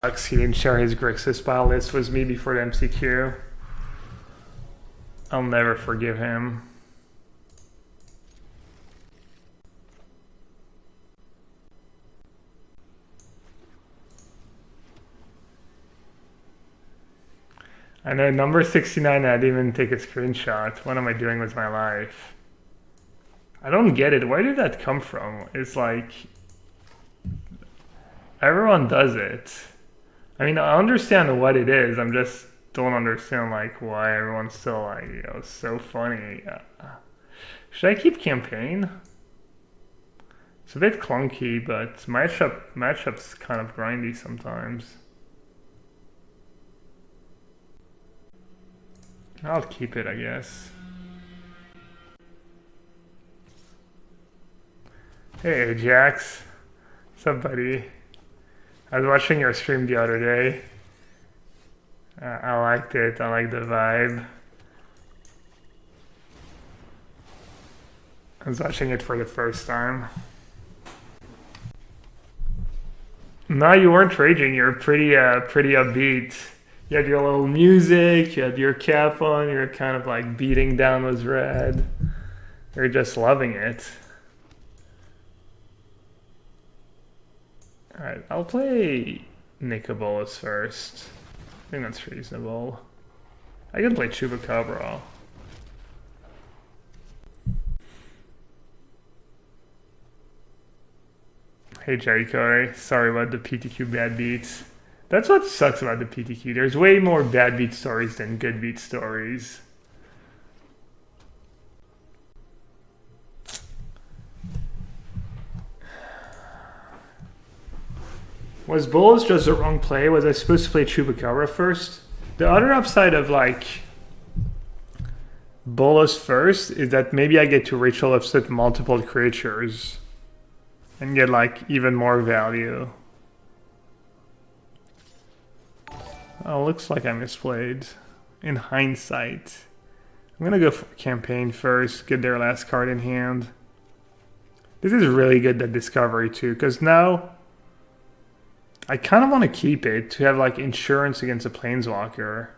He didn't share his Grixis file list with me before the MCQ. I'll never forgive him. I know, number 69, I didn't even take a screenshot. What am I doing with my life? I don't get it. Where did that come from? It's like, everyone does it. I mean, I understand what it is. I'm just don't understand like why everyone's still like, you know, so funny. Should I keep campaign? It's a bit clunky, but matchup's kind of grindy sometimes. I'll keep it, I guess. Hey, Jax. What's up, buddy? I was watching your stream the other day. I liked it. I like the vibe. I was watching it for the first time. No, you weren't raging. You're pretty upbeat. You had your little music. You had your cap on. You're kind of like beating down with red. You're just loving it. Alright, I'll play Nicobolus first. I think that's reasonable. I can play Chupacabra. Hey Jerry Corey, sorry about the PTQ bad beats. That's what sucks about the PTQ. There's way more bad beat stories than good beat stories. Was Bolas just the wrong play? Was I supposed to play Chupacabra first? The other upside of like Bolas first is that maybe I get to Rachel offset multiple creatures and get like even more value. Oh, looks like I misplayed in hindsight. I'm gonna go for campaign first, get their last card in hand. This is really good, that discovery too, because now I kind of want to keep it to have like insurance against a planeswalker.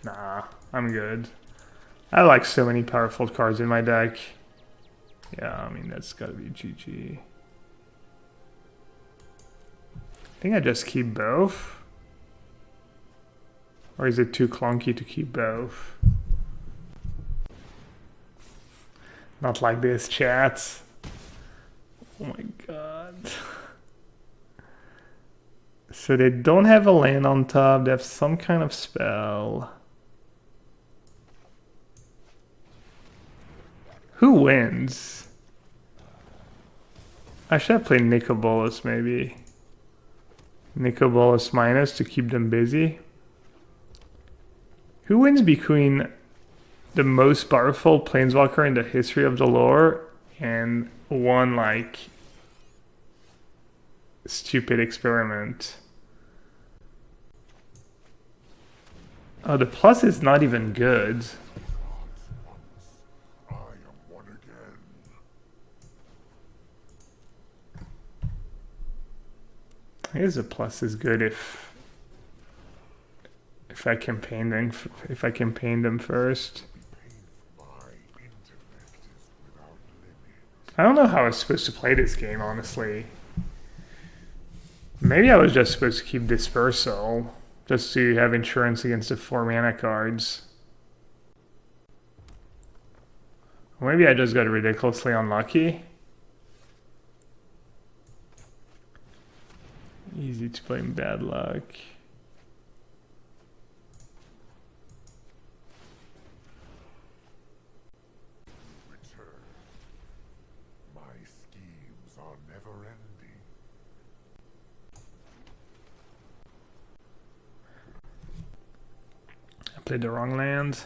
Nah, I'm good. I like so many powerful cards in my deck. Yeah, I mean, that's gotta be GG. I think I just keep both. Or is it too clunky to keep both? Not like this, chat. Oh my god. So they don't have a land on top, they have some kind of spell. Who wins? I should have played Nicobolus maybe. Nicobolus minus to keep them busy. Who wins between the most powerful planeswalker in the history of the lore and one like stupid experiment? Oh, the plus is not even good. I guess the plus is good if I campaign them first. I don't know how I was supposed to play this game, honestly. Maybe I was just supposed to keep Dispersal, just to have insurance against the 4 mana cards. Or maybe I just got ridiculously unlucky. Easy to blame bad luck. Played the wrong land.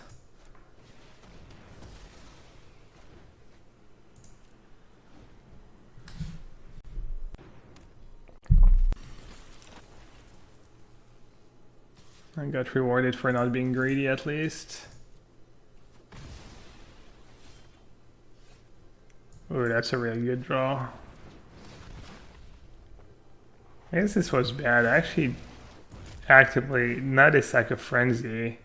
I got rewarded for not being greedy at least. Ooh, that's a really good draw. I guess this was bad. I actually actively, not a Sack of Frenzy.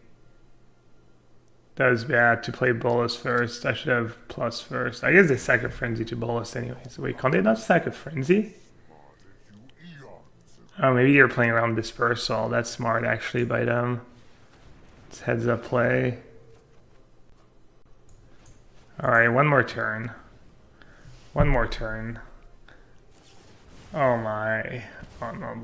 That was bad to play Bolus first. I should have plus first. I guess they Sack of Frenzy to Bolus anyways. Wait, can't they not Sack of Frenzy? Oh, maybe you're playing around Dispersal. That's smart actually by them. It's heads up play. Alright, one more turn. One more turn. Oh my. Oh no.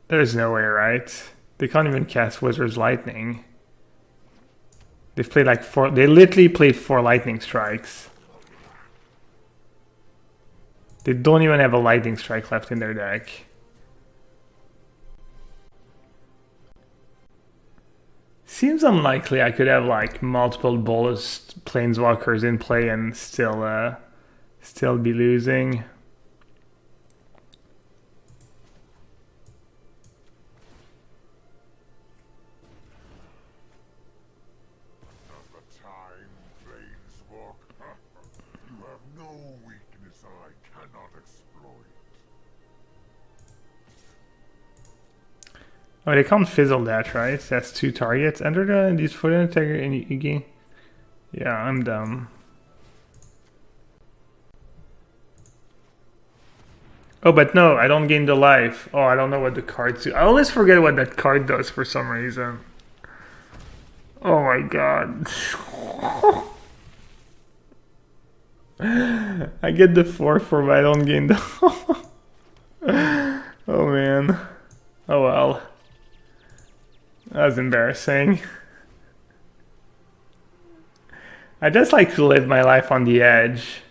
There's no way, right? They can't even cast Wizard's Lightning. They've played like 4. They literally played 4 Lightning Strikes. They don't even have a Lightning Strike left in their deck. Seems unlikely I could have like multiple Bolus Planeswalkers in play and still be losing. Oh, they can't fizzle that, right? That's 2 targets. Enter the these foot attacker and you gain. Yeah, I'm dumb. Oh, but no, I don't gain the life. Oh, I don't know what the cards do. I always forget what that card does for some reason. Oh my god. I get the 4/4, but I don't gain the. Oh man. Oh well. That was embarrassing. I just like to live my life on the edge.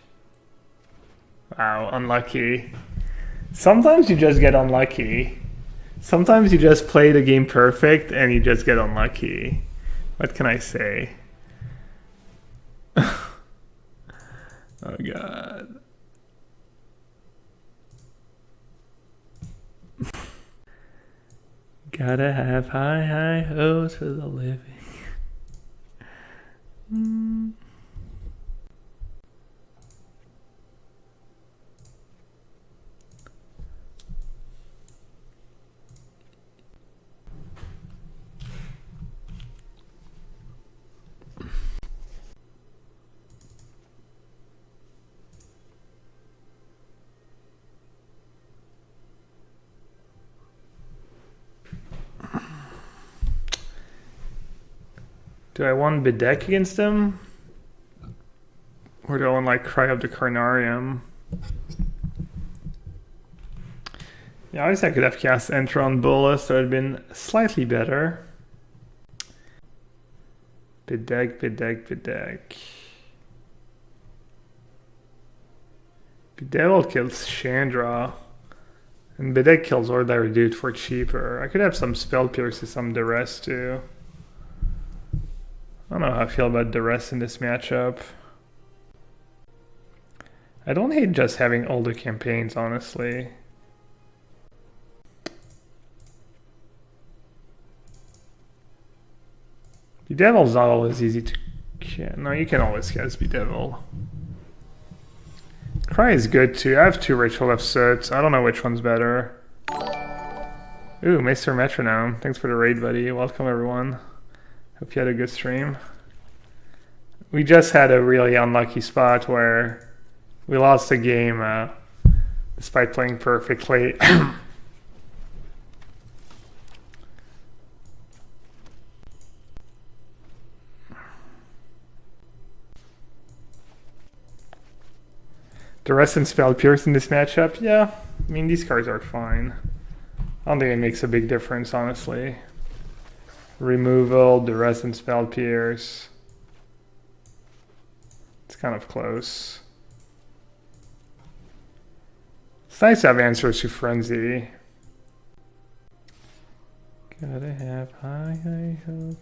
Wow, unlucky. Sometimes you just get unlucky. Sometimes you just play the game perfect and you just get unlucky. What can I say? Oh god. Gotta have high, high hopes for the living. Do I want Bedeck against them? Or do I want like Cry Up the Carnarium? Yeah, I guess I could have cast Enter on Bolus, so it would have been slightly better. Bedeck, Bedeck, Bedeck. Bedevil kills Chandra. And Bedeck kills Ordinary Dude for cheaper. I could have some Spell Pierce, some Duress too. I don't know how I feel about Duress in this matchup. I don't hate just having older campaigns, honestly. Bedevil's not always easy to... No, you can always cast Bedevil. Cry is good too. I have 2 Ritual of Soot. I don't know which one's better. Ooh, Mr. Metronome. Thanks for the raid, buddy. Welcome, everyone. Hope you had a good stream. We just had a really unlucky spot where we lost the game despite playing perfectly. The rest and Spell Pierce in this matchup? Yeah, I mean, these cards are fine. I don't think it makes a big difference, honestly. Removal, Duress and Spell Pierce. It's kind of close. It's nice to have answers to Frenzy. Gotta have high, high hope.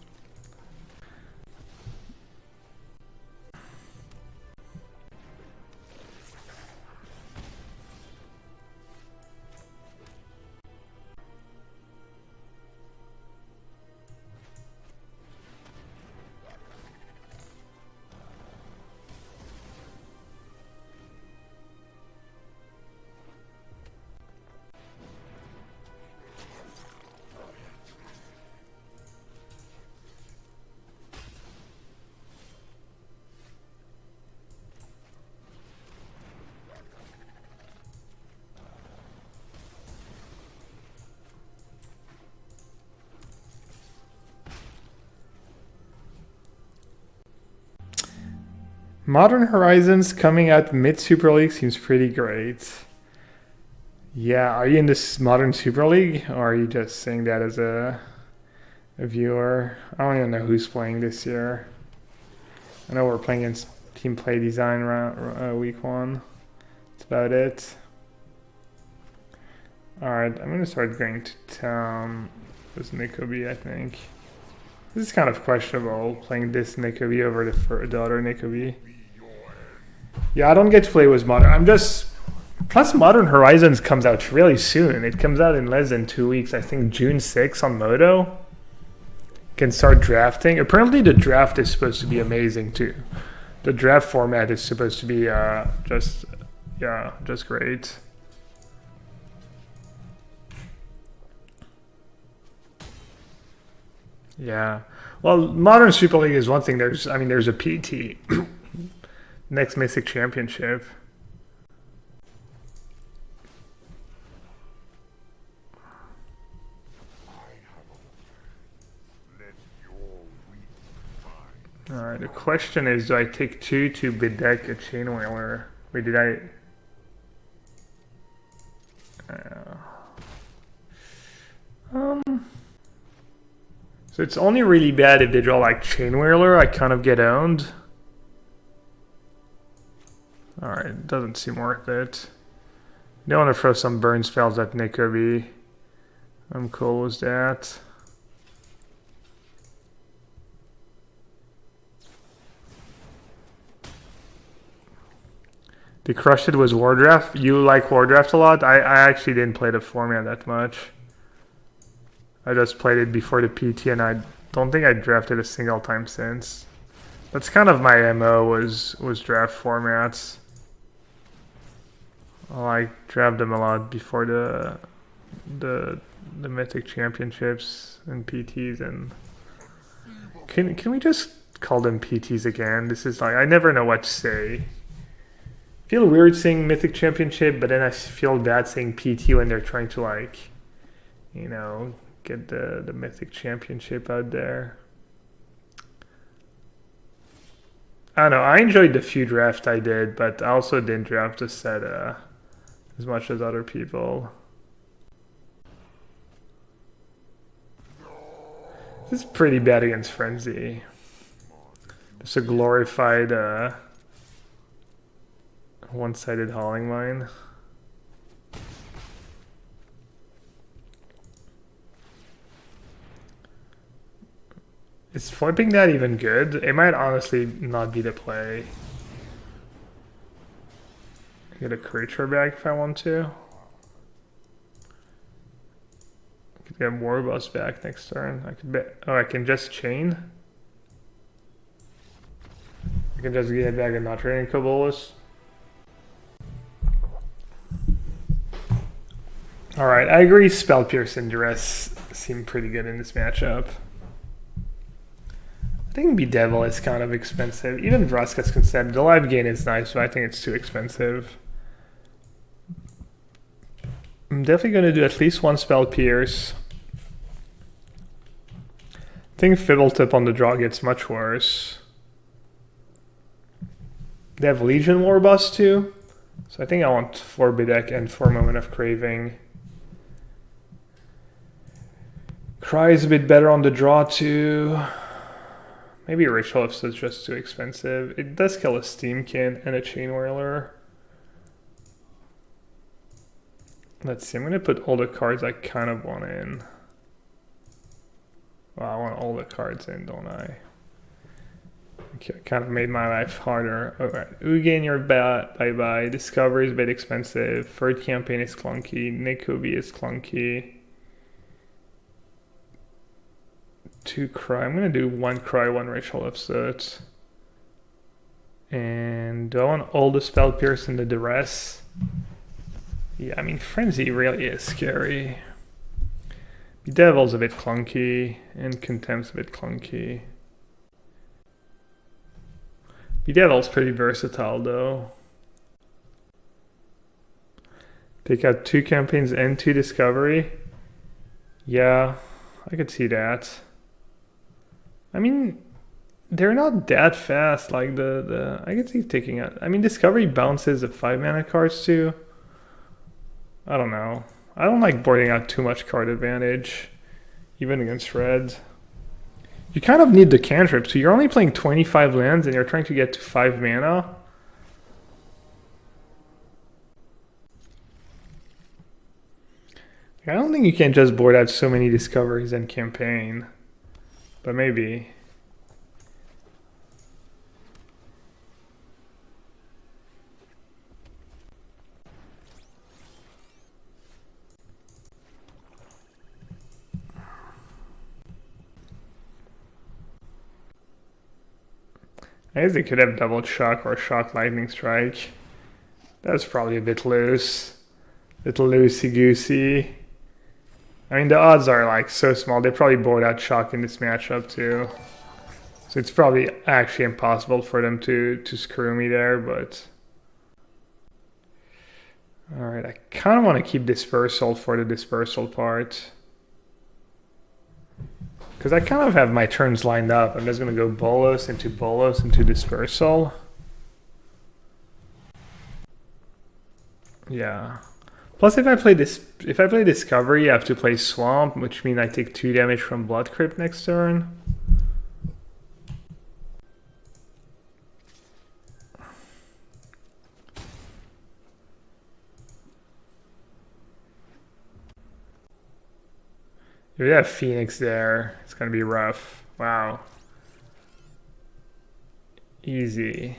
Modern Horizons coming out mid Super League seems pretty great. Yeah, are you in this Modern Super League, or are you just saying that as a viewer? I don't even know who's playing this year. I know we're playing in Team Play Design round, week 1. That's about it. Alright, I'm gonna start going to town with Nikobi, I think. This is kind of questionable, playing this Nikobi over the other Nikobi. Yeah, I don't get to play with Modern. Plus Modern Horizons comes out really soon. It comes out in less than 2 weeks. I think June 6th on Moto. Can start drafting. Apparently the draft is supposed to be amazing too. The draft format is supposed to be just great. Yeah. Well, Modern Super League is one thing. There's a PT. Next Mythic Championship. Alright, the question is, do I take 2 to bedeck a chain whaler? Wait, did I... So it's only really bad if they draw like chain whaler, I kind of get owned. Alright, it doesn't seem worth it. You don't want to throw some burn spells at Nikobi. I'm cool with that. They crushed it with Wardraft. You like Wardraft a lot? I actually didn't play the format that much. I just played it before the PT and I don't think I drafted a single time since. That's kind of my MO was draft formats. I draft them a lot before the Mythic Championships and PTs, and can we just call them PTs again? This is like, I never know what to say. I feel weird saying Mythic Championship, but then I feel bad saying PT when they're trying to, like, you know, get the Mythic Championship out there. I don't know, I enjoyed the few drafts I did, but I also didn't draft the set as much as other people. This is pretty bad against Frenzy. Just a glorified one-sided hauling mine. Is flipping that even good? It might honestly not be the play. Get a creature back if I want to. I could get Warbus back next turn. I could bet. Oh, I can just chain. I can just get back a not training Kobolas. Alright, I agree Spell Pierce and Duress seem pretty good in this matchup. I think Bedevil is kind of expensive. Even Vraska's Concept. The live gain is nice, but I think it's too expensive. I'm definitely going to do at least one Spell Pierce. I think Fibbletip on the draw gets much worse. They have Legion Warbus too. So I think I want 4 Bedeck and 4 Moment of Craving. Cry is a bit better on the draw too. Maybe Ritual if it's just too expensive. It does kill a Steamkin and a Chain Whirler. Let's see, I'm gonna put all the cards I kind of want in. Well, I want all the cards in, don't I? Okay, kind of made my life harder. Alright, Ugin, you're bye-bye. Discovery is a bit expensive. Third campaign is clunky. Nikobi is clunky. 2 Cry. I'm gonna do 1 Cry, 1 Ritual of Soot. And do I want all the Spell Pierce and the Duress? Yeah, I mean, Frenzy really is scary. Bedevil's a bit clunky, and Contempt's a bit clunky. Bedevil's pretty versatile, though. Take out 2 campaigns and 2 Discovery. Yeah, I could see that. I mean, they're not that fast. Like I can see taking it. I mean, Discovery bounces the 5-mana cards too. I don't know. I don't like boarding out too much card advantage, even against red. You kind of need the cantrip, so you're only playing 25 lands and you're trying to get to 5 mana. I don't think you can just board out so many discoveries in campaign, but maybe. I guess they could have double shock or shock lightning strike. That's probably a bit loose. Little loosey-goosey. I mean, the odds are like so small. They probably board out shock in this matchup too. So it's probably actually impossible for them to screw me there, but... Alright, I kind of want to keep dispersal for the dispersal part. Because I kind of have my turns lined up. I'm just going to go bolos into dispersal. Yeah. Plus, if I play Discovery, I have to play Swamp, which means I take 2 damage from Blood Crypt next turn. If we have Phoenix there, it's gonna be rough. Wow. Easy.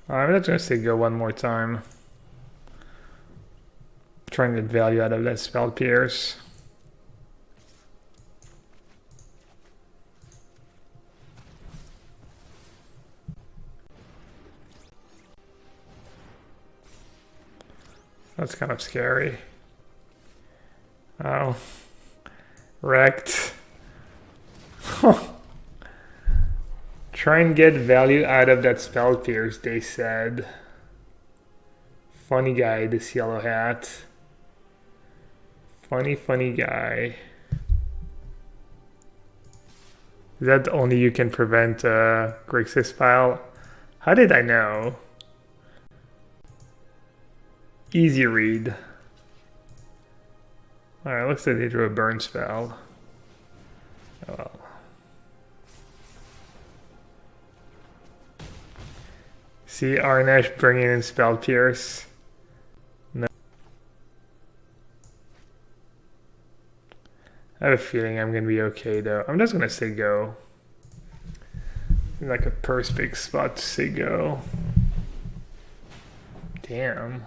I'm just gonna say go one more time. Trying to get value out of that Spell Pierce. That's kind of scary. Oh. Wrecked. Try and get value out of that Spell Pierce, they said. Funny guy, this yellowhat. Funny guy. Is that only you can prevent Grixis pile? How did I know? Easy read. Alright, looks like they drew a burn spell. Oh well. See Arnesh bringing in Spell Pierce. No. I have a feeling I'm going to be okay though. I'm just going to say go. Like a perfect spot to say go. Damn.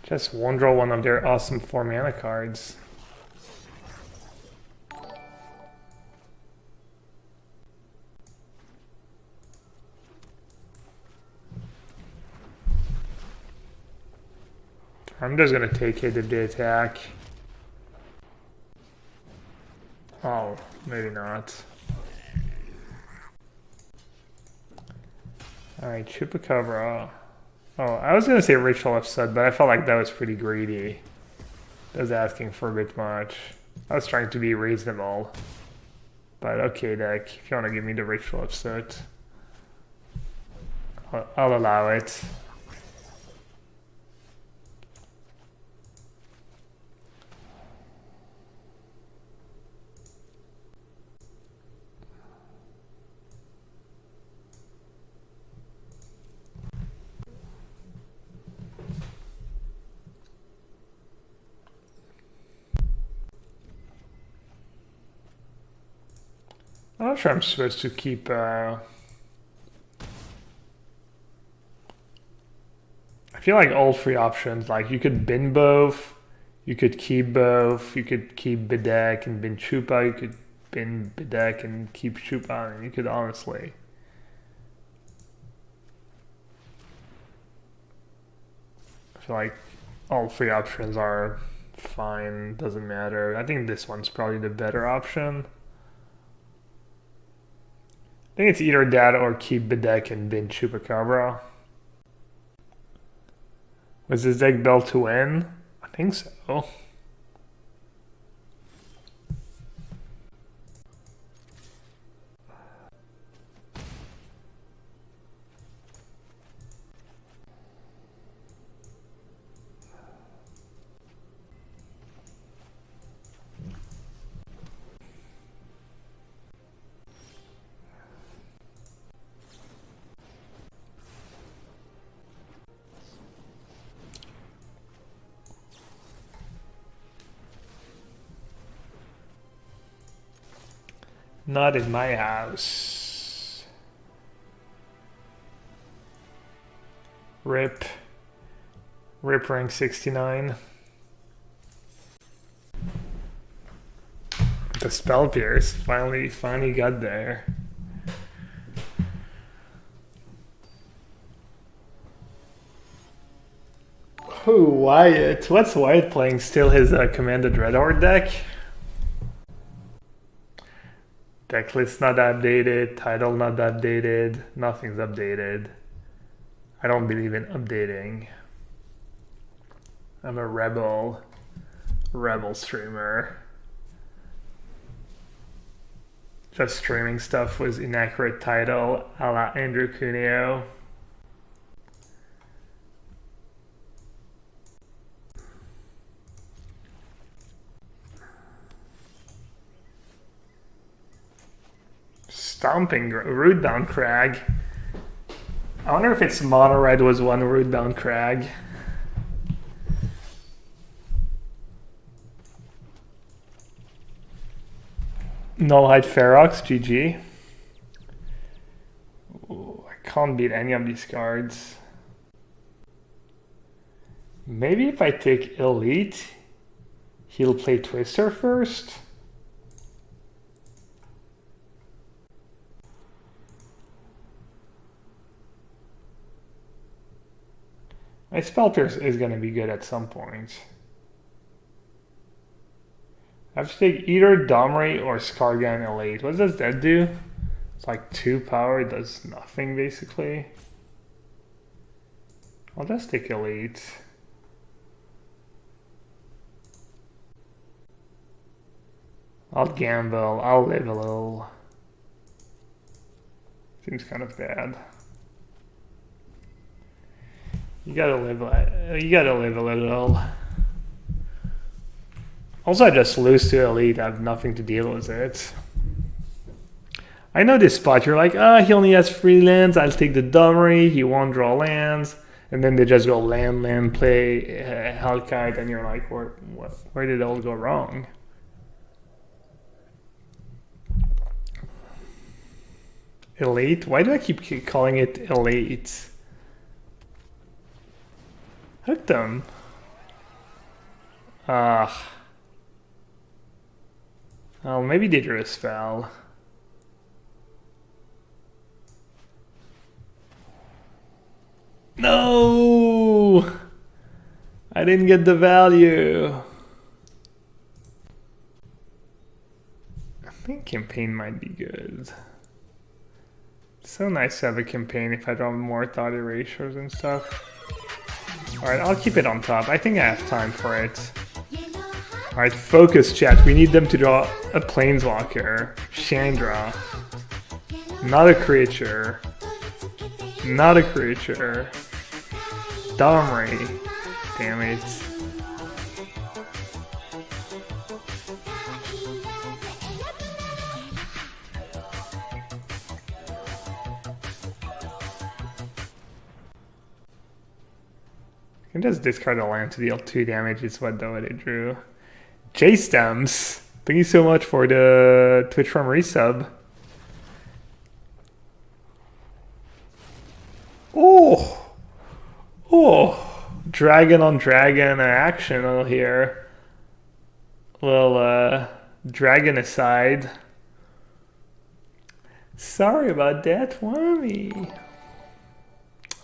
Just one draw one of their awesome 4-mana cards. I'm just gonna take hit if they attack. Oh, maybe not. Alright, Chupacabra. Oh, I was gonna say Ritual of Sud, but I felt like that was pretty greedy. That was asking for a bit much. I was trying to be reasonable. But okay, deck, if you wanna give me the Ritual of Sud, I'll allow it. I'm not sure I'm supposed to keep... I feel like all 3 options, like you could bin both, you could keep both, you could keep Bedeck and bin Chupa, you could bin Bedeck and keep Chupa, and you could honestly... I feel like all 3 options are fine, doesn't matter. I think this one's probably the better option. I think it's either that or keep Bedeck and bin Chupacabra. Was this deck built to win? I think so. Not in my house. Rip. Rip rank 69. The spell pierce finally got there. Oh, Wyatt. What's Wyatt playing? Still his Commanded Dreadhorde deck? Decklist not updated, title not updated, nothing's updated. I don't believe in updating. I'm a rebel streamer. Just streaming stuff with inaccurate title, a la Andrew Cuneo. Stomping Rootbound Crag. I wonder if it's mono red was one Rootbound Crag. Nullhide Ferox, GG. Ooh, I can't beat any of these cards. Maybe if I take Elite, he'll play Twister first. My Spell Pierce is going to be good at some point. I have to take either Domri or Skargan Elite. What does that do? It's like 2 power, it does nothing basically. I'll just take Elite. I'll gamble, I'll live a little. Seems kind of bad. You gotta live a little. Also, I just lose to Elite. I have nothing to deal with it. I know this spot. You're like, he only has 3 lands. I'll take the Domri. He won't draw lands. And then they just go land, play Hellkite. And you're like, where did it all go wrong? Elite? Why do I keep calling it Elite? Hooked them. Well, maybe they drew a spell. No! I didn't get the value. I think campaign might be good. It's so nice to have a campaign if I don't have more thought erasures and stuff. Alright, I'll keep it on top. I think I have time for it. Alright, focus chat. We need them to draw a Planeswalker. Chandra. Not a creature. Not a creature. Domri. Damn it. I can just discard a land to deal 2 damage is what they drew. J-Stems, thank you so much for the Twitch from resub. Oh, dragon on dragon action here. Well, dragon aside. Sorry about that, Whammy.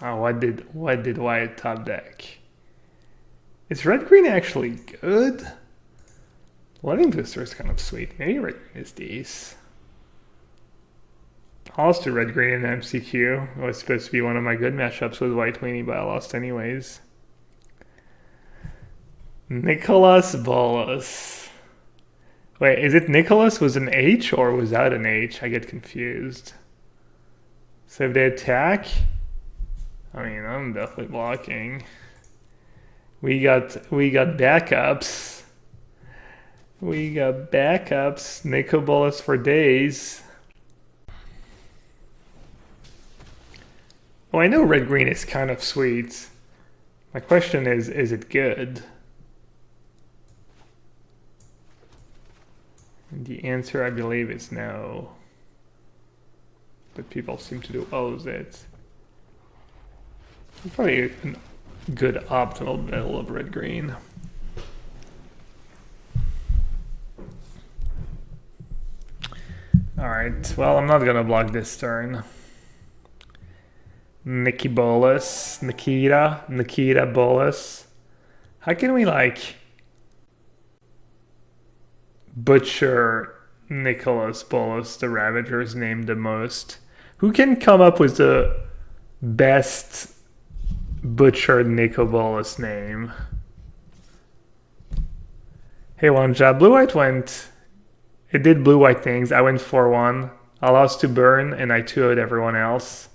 Oh, what did Wyatt top deck? Is red green actually good? Lightning Twister is kind of sweet. Maybe red green is these. I lost to red green in MCQ. It was supposed to be one of my good matchups with white weenie, but I lost anyways. Nicholas Bolas. Wait, is it Nicholas with an H or without an H? I get confused. So if they attack, I mean, I'm definitely blocking. We got backups. We got backups. Nico Bolas for days. Oh, I know red-green is kind of sweet. My question is it good? And the answer, I believe, is no. But people seem to do O's it. Probably a good optimal middle of red-green. Alright, well, I'm not gonna block this turn. Nikki Bolas, Nikita Bolas. How can we, like, butcher Nicholas Bolas, the Ravager's name, the most? Who can come up with the best butchered Nico Bolas name? Hey, one job. Blue-white went... It did blue-white things. I went 4-1. I lost to Burn, and I 2-0'd everyone else.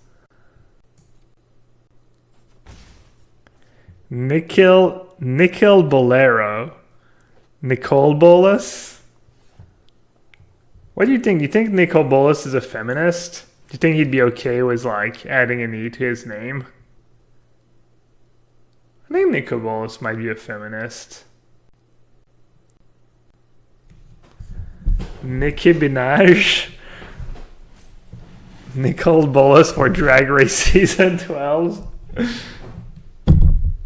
Nikhil Bolero. Nicole Bolas? What do you think? Do you think Nicole Bolas is a feminist? Do you think he'd be okay with, like, adding an E to his name? I think Nicole Bolas might be a feminist. Nicki Minaj. Nicole Bolas for Drag Race Season 12.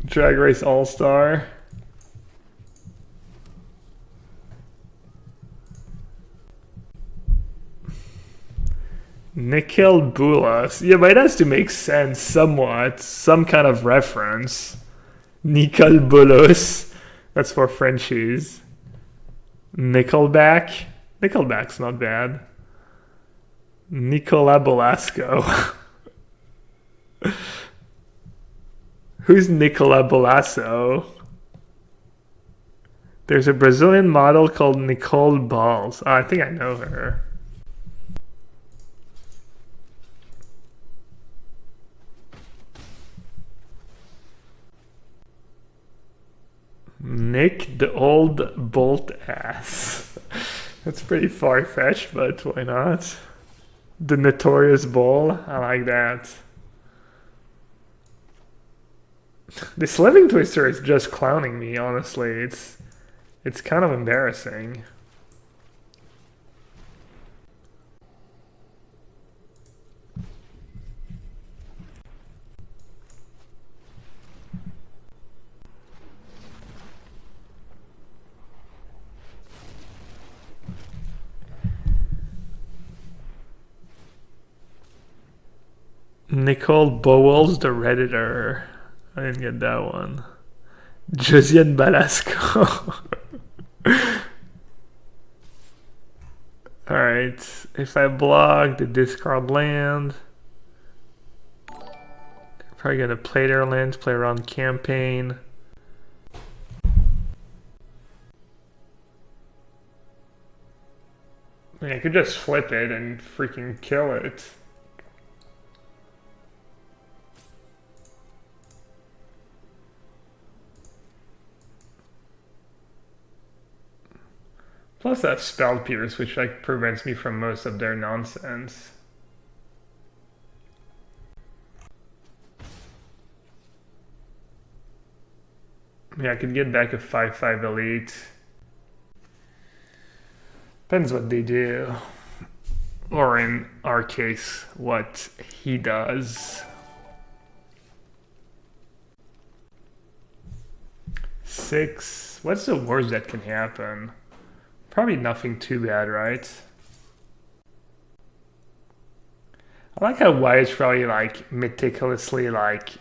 Drag Race All-Star. Nikhil Bulas. Yeah, but it has to make sense somewhat. Some kind of reference. Nikhil Bulos. That's for Frenchies. Nickelback. Nickelback's not bad. Nicola Bolasco. Who's Nicola Bolasso? There's a Brazilian model called Nicole Balls. Oh, I think I know her. Nick the old bolt ass. That's pretty far-fetched, but why not? The notorious bull. I like that. This living twister is just clowning me, honestly. It's kind of embarrassing. Nicole Bowles, the Redditor. I didn't get that one. Josiane Balasco. Alright, if I block the discard land, probably gonna play their lands, play around campaign. I mean, I could just flip it and freaking kill it. Plus I have Spell Pierce, which like prevents me from most of their nonsense. Yeah, I could get back a 5/5 elite. Depends what they do. Or in our case, what he does. 6. What's the worst that can happen? Probably nothing too bad, right? I like how Wyatt's probably like meticulously like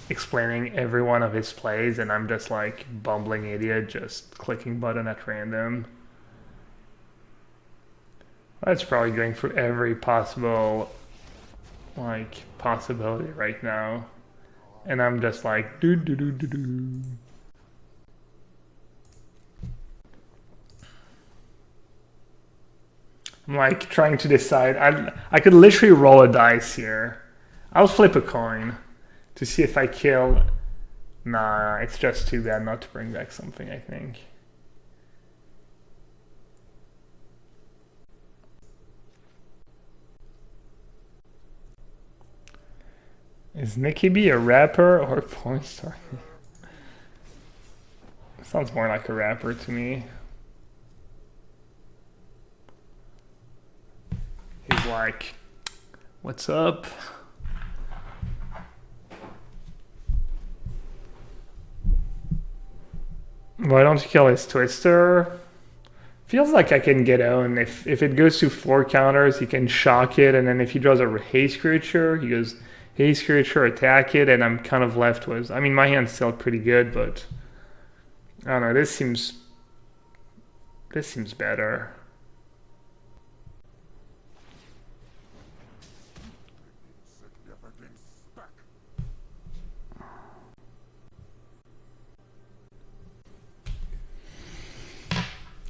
explaining every one of his plays, and I'm just like bumbling idiot just clicking button at random. Wyatt's probably going through every possible like possibility right now, and I'm just like do do do do do. I'm like trying to decide. I could literally roll a dice here. I'll flip a coin to see if I kill. Nah, it's just too bad not to bring back something, I think. Is Nicki B a rapper or a porn star? Sounds more like a rapper to me. He's like, what's up? Why don't you kill his Twister? Feels like I can get owned. If it goes to 4 counters, he can shock it, and then if he draws a haste creature, he goes haste creature, attack it, and I'm kind of left with. I mean, my hand's still pretty good, but I don't know. This seems better.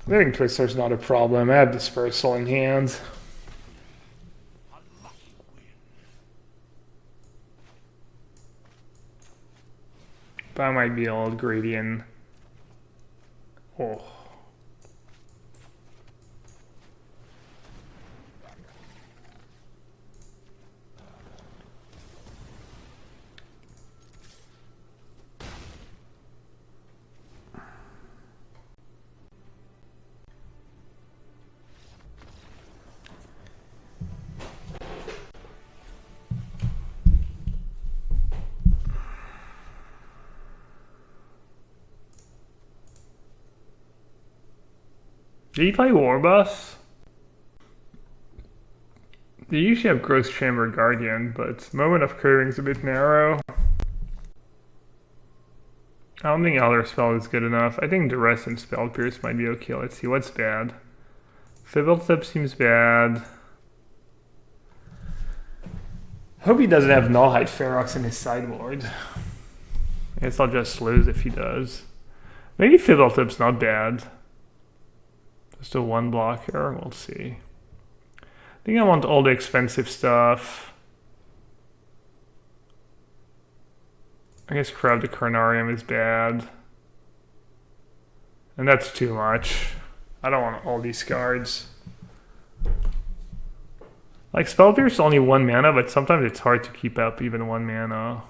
Living Twister's not a problem. I have Dispersal in hand. But I might be a little greedy and... Oh. Did he play Warbuff? They usually have Gross Chamber Guardian, but Moment of Curving's a bit narrow. I don't think Elder Spell is good enough. I think Duress and Spell Pierce might be okay. Let's see, what's bad? Fibblethip seems bad. Hope he doesn't have Nullhide Ferox in his sideboard. I guess I'll just lose if he does. Maybe Fibblethip's not bad. Just a 1 blocker, we'll see. I think I want all the expensive stuff. I guess Crab the Carnarium is bad. And that's too much. I don't want all these cards. Like, Spell Pierce is only 1 mana, but sometimes it's hard to keep up even 1 mana.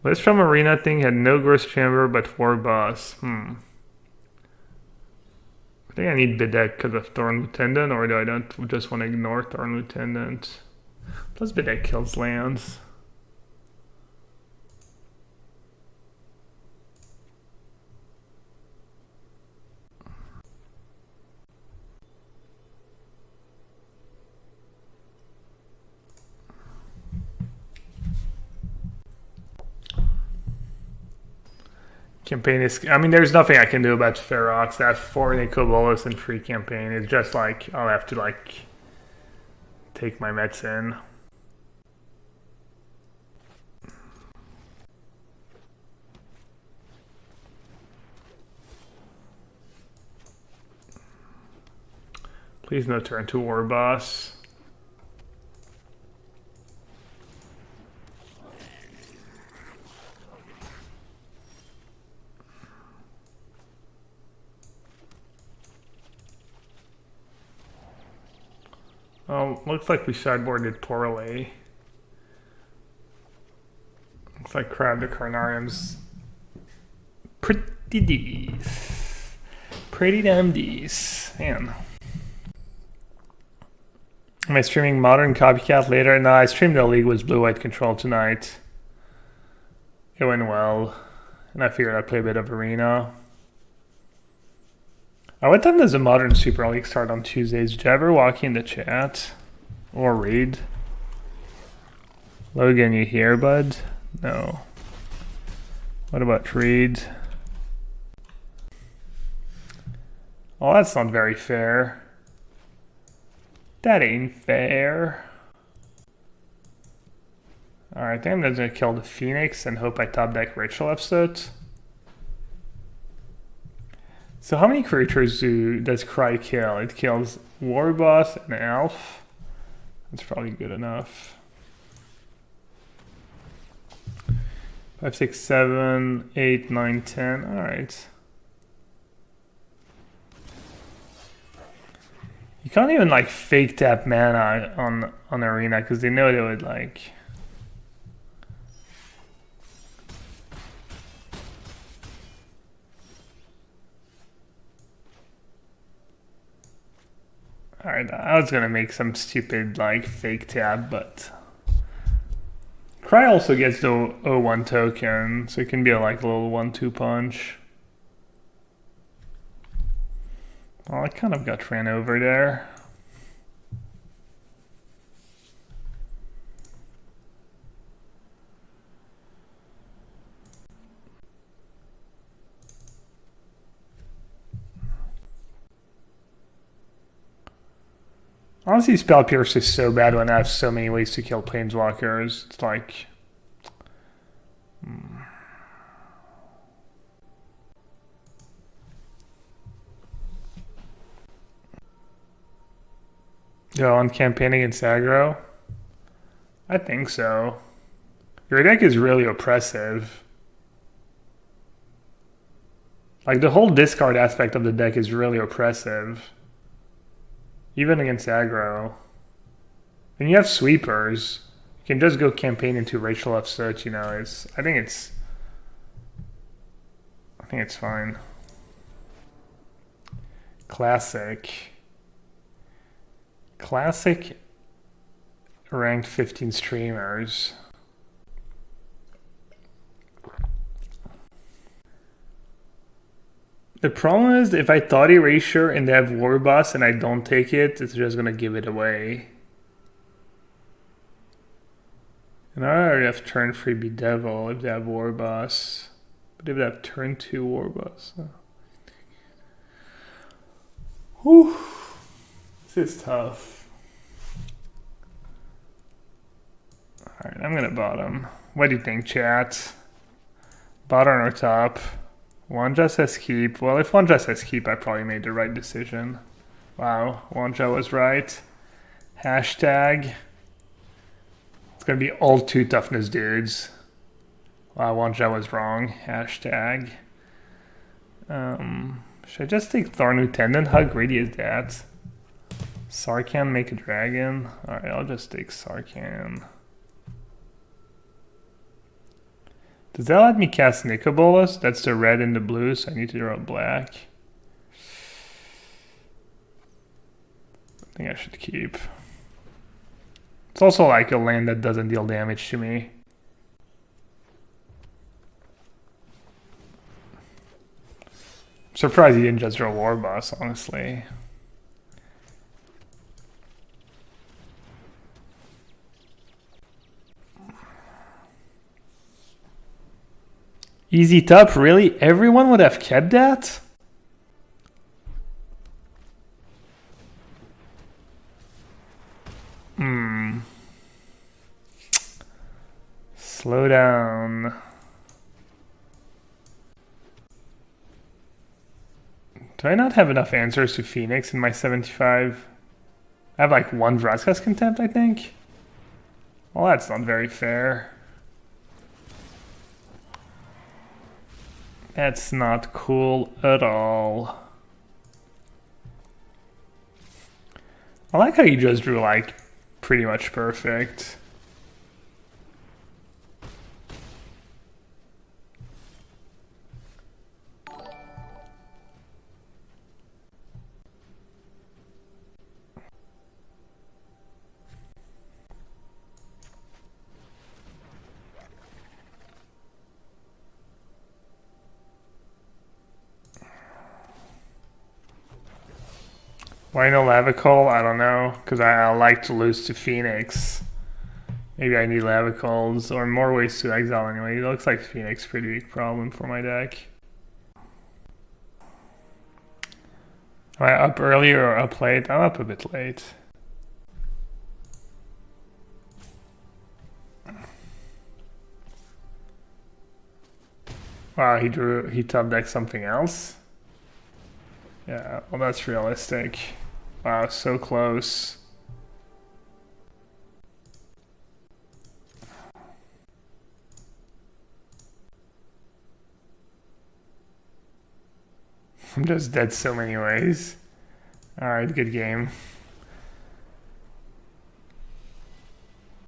List from Arena thing had no Gross Chamber, but 4 boss. I think I need Bedeck because of Thorn Lieutenant, or do I don't just want to ignore Thorn Lieutenant? Plus Bedeck kills lands. Campaign is, I mean, there's nothing I can do about Ferox. That 4 Nicobolas and free campaign is just like, I'll have to like take my mets in. Please no turn to War Boss. Oh, looks like we sideboarded poorly. Looks like Crab the Carnarium's pretty decent. Pretty damn decent. Man. Am I streaming Modern Copycat later? No, I streamed the League with Blue-White Control tonight. It went well. And I figured I'd play a bit of Arena. What time does the Modern Super League start on Tuesdays? Did you ever walk in the chat? Or read? Logan, you here, bud? No. What about Reed? Oh, that's not very fair. That ain't fair. Alright, I think I'm just gonna kill the Phoenix and hope I top deck Ritual Episode. So how many creatures does Cry kill? It kills War Boss and Elf. That's probably good enough. 5, 6, 7, 8, 9, 10. Alright. You can't even like fake tap mana on Arena because they know they would like. Alright, I was gonna make some stupid like fake tap, but Cry also gets the 0-1 token, so it can be a like little 1-2 punch. Well, I kind of got ran over there. Honestly, Spell Pierce is so bad when I have so many ways to kill Planeswalkers. It's like... Yo, on campaign against aggro? I think so. Your deck is really oppressive. Like, the whole discard aspect of the deck is really oppressive. Even against aggro. And you have sweepers. You can just go campaign into Rachel F. Search, you know, I think it's fine. Classic ranked 15 streamers. The problem is, if I thought Erasure and they have War Boss and I don't take it, it's just gonna give it away. And I already have turn 3 Bedevil if they have War Boss. But if they have turn 2 War Boss. Whew. This is tough. Alright, I'm gonna bottom. What do you think, chat? Bottom or top? Wanja says keep. Well, if Wanja says keep, I probably made the right decision. Wow, Wanja was right. Hashtag. It's gonna be all 2 toughness dudes. Wow, Wanja was wrong. Hashtag. Should I just take Thorn Lieutenant? How greedy is that? Sarkhan make a dragon? Alright, I'll just take Sarkhan. Does that let me cast Nicobolus? That's the red and the blue, so I need to draw black. I think I should keep. It's also like a land that doesn't deal damage to me. I'm surprised he didn't just draw War Boss, honestly. Easy top, really? Everyone would have kept that? Slow down. Do I not have enough answers to Phoenix in my 75? I have like 1 Vraska's Contempt, I think? Well, that's not very fair. That's not cool at all. I like how you just drew like pretty much perfect. Why no Lavacol? I don't know, because I like to lose to Phoenix. Maybe I need Lavacols, or more ways to exile anyway. It looks like Phoenix pretty big problem for my deck. Am I up early or up late? I'm up a bit late. Wow, he top decked something else? Yeah, well that's realistic. Wow, so close. I'm just dead so many ways. Alright, good game.